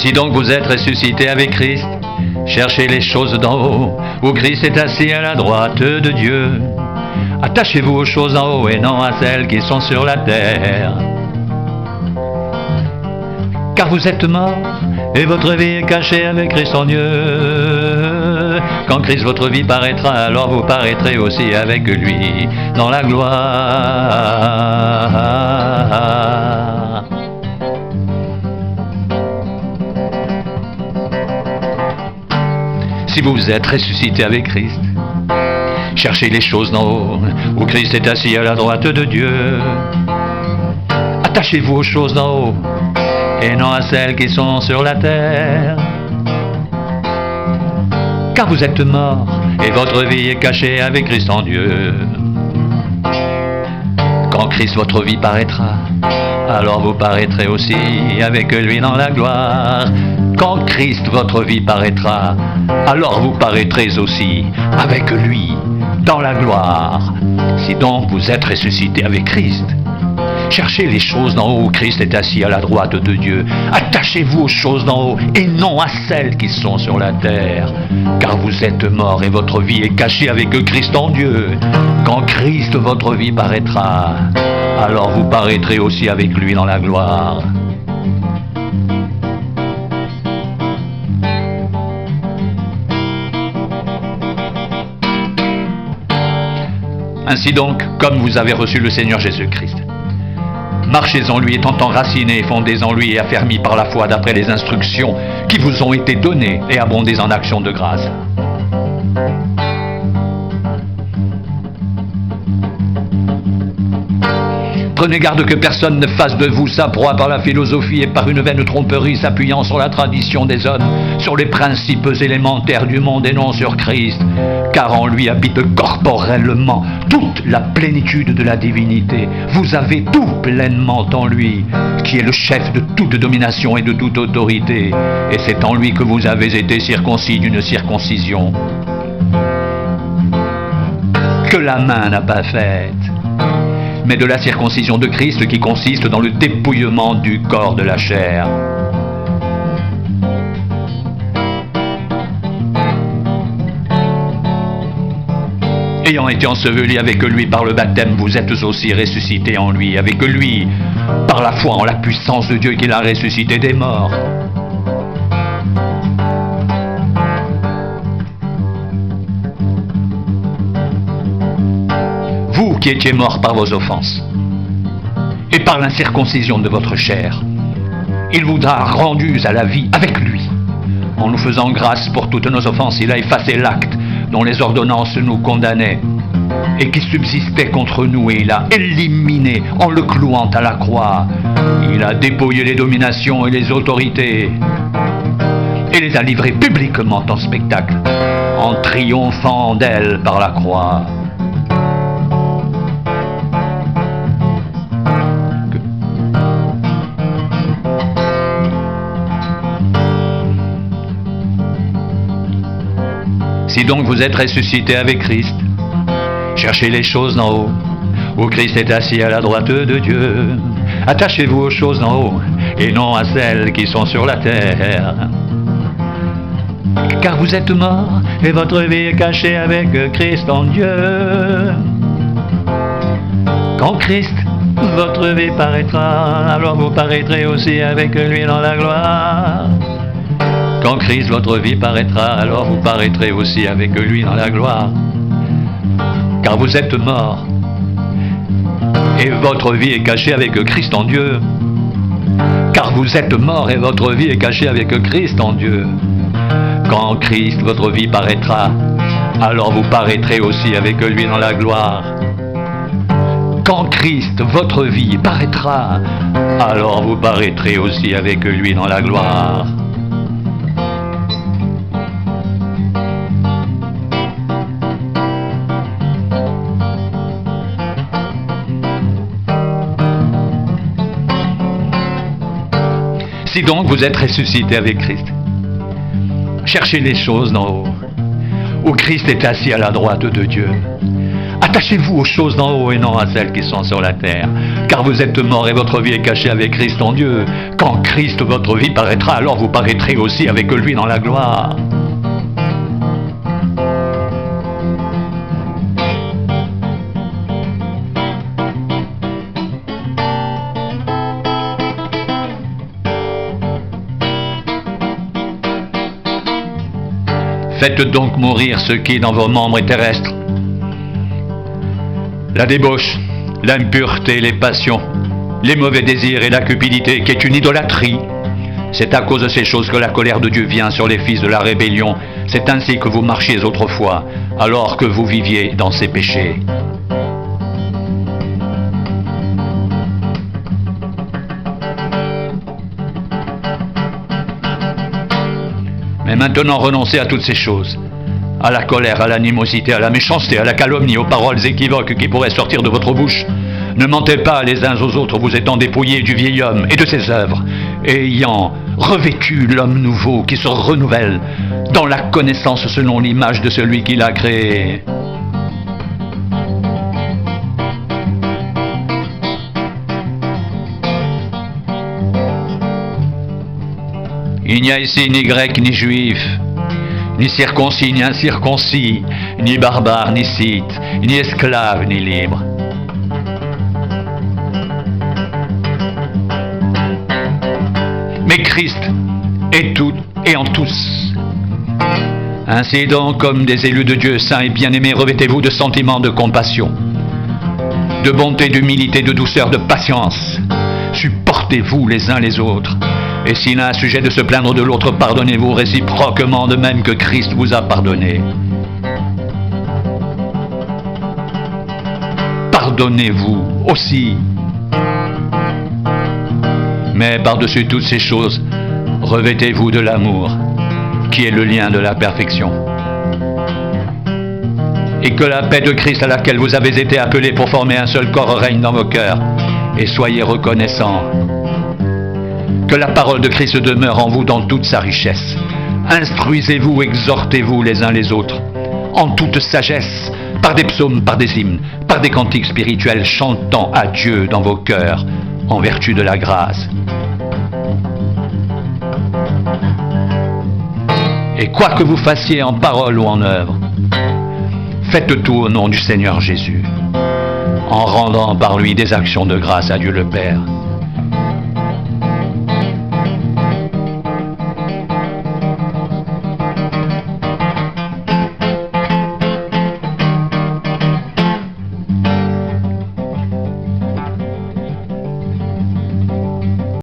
Si donc vous êtes ressuscité avec Christ, cherchez les choses d'en haut, où Christ est assis à la droite de Dieu. Attachez-vous aux choses en haut et non à celles qui sont sur la terre. Car vous êtes morts, et votre vie est cachée avec Christ en Dieu. Quand Christ votre vie paraîtra, alors vous paraîtrez aussi avec lui dans la gloire. Si vous êtes ressuscité avec Christ, cherchez les choses d'en haut, où Christ est assis à la droite de Dieu. Attachez-vous aux choses d'en haut, et non à celles qui sont sur la terre. Car vous êtes morts, et votre vie est cachée avec Christ en Dieu. Quand Christ votre vie paraîtra, alors vous paraîtrez aussi avec lui dans la gloire. Quand Christ votre vie paraîtra, alors vous paraîtrez aussi avec lui dans la gloire. Si donc vous êtes ressuscité avec Christ, cherchez les choses d'en haut où Christ est assis à la droite de Dieu. Attachez-vous aux choses d'en haut et non à celles qui sont sur la terre. Car vous êtes morts et votre vie est cachée avec Christ en Dieu. Quand Christ votre vie paraîtra, alors vous paraîtrez aussi avec lui dans la gloire. Ainsi donc, comme vous avez reçu le Seigneur Jésus-Christ, marchez en lui étant enracinés, fondés en lui et affermis par la foi d'après les instructions qui vous ont été données et abondez en actions de grâce. Prenez garde que personne ne fasse de vous sa proie par la philosophie et par une vaine tromperie s'appuyant sur la tradition des hommes, sur les principes élémentaires du monde et non sur Christ, car en lui habite corporellement toute la plénitude de la divinité. Vous avez tout pleinement en lui, qui est le chef de toute domination et de toute autorité, et c'est en lui que vous avez été circoncis d'une circoncision que la main n'a pas faite, mais de la circoncision de Christ qui consiste dans le dépouillement du corps de la chair. Ayant été ensevelis avec lui par le baptême, vous êtes aussi ressuscités en lui, avec lui, par la foi en la puissance de Dieu qui l'a ressuscité des morts. Vous qui étiez morts par vos offenses et par l'incirconcision de votre chair, il vous a rendus à la vie avec lui. En nous faisant grâce pour toutes nos offenses, il a effacé l'acte dont les ordonnances nous condamnaient et qui subsistait contre nous, et il a éliminé en le clouant à la croix. Il a dépouillé les dominations et les autorités et les a livrées publiquement en spectacle, en triomphant d'elles par la croix. Si donc vous êtes ressuscité avec Christ, cherchez les choses d'en haut, où Christ est assis à la droite de Dieu. Attachez-vous aux choses d'en haut, et non à celles qui sont sur la terre. Car vous êtes morts, et votre vie est cachée avec Christ en Dieu. Quand Christ, votre vie paraîtra, alors vous paraîtrez aussi avec lui dans la gloire. Quand Christ, votre vie paraîtra, alors vous paraîtrez aussi avec lui dans la gloire. Car vous êtes morts, et votre vie est cachée avec Christ en Dieu. Car vous êtes morts, et votre vie est cachée avec Christ en Dieu. Quand Christ, votre vie paraîtra, alors vous paraîtrez aussi avec lui dans la gloire. Quand Christ, votre vie paraîtra, alors vous paraîtrez aussi avec lui dans la gloire. Si donc vous êtes ressuscité avec Christ, cherchez les choses d'en haut, où Christ est assis à la droite de Dieu. Attachez-vous aux choses d'en haut et non à celles qui sont sur la terre. Car vous êtes morts et votre vie est cachée avec Christ en Dieu. Quand Christ, votre vie, paraîtra, alors vous paraîtrez aussi avec lui dans la gloire. Faites donc mourir ce qui est dans vos membres terrestres. La débauche, l'impureté, les passions, les mauvais désirs et la cupidité qui est une idolâtrie. C'est à cause de ces choses que la colère de Dieu vient sur les fils de la rébellion. C'est ainsi que vous marchiez autrefois, alors que vous viviez dans ces péchés. Mais maintenant renoncez à toutes ces choses, à la colère, à l'animosité, à la méchanceté, à la calomnie, aux paroles équivoques qui pourraient sortir de votre bouche. Ne mentez pas les uns aux autres, vous étant dépouillés du vieil homme et de ses œuvres, et ayant revêtu l'homme nouveau qui se renouvelle dans la connaissance selon l'image de celui qui l'a créé. Il n'y a ici ni grec ni juif, ni circoncis ni incirconcis, ni barbare ni scythe, ni esclave ni libre. Mais Christ est tout et en tous. Ainsi donc, comme des élus de Dieu saints et bien-aimés, revêtez-vous de sentiments de compassion, de bonté, d'humilité, de douceur, de patience. Supportez-vous les uns les autres. Et s'il a un sujet de se plaindre de l'autre, pardonnez-vous réciproquement de même que Christ vous a pardonné. Pardonnez-vous aussi. Mais par-dessus toutes ces choses, revêtez-vous de l'amour, qui est le lien de la perfection. Et que la paix de Christ à laquelle vous avez été appelés pour former un seul corps règne dans vos cœurs, et soyez reconnaissants. Que la parole de Christ demeure en vous dans toute sa richesse. Instruisez-vous, exhortez-vous les uns les autres, en toute sagesse, par des psaumes, par des hymnes, par des cantiques spirituels, chantant à Dieu dans vos cœurs, en vertu de la grâce. Et quoi que vous fassiez en parole ou en œuvre, faites tout au nom du Seigneur Jésus, en rendant par lui des actions de grâce à Dieu le Père.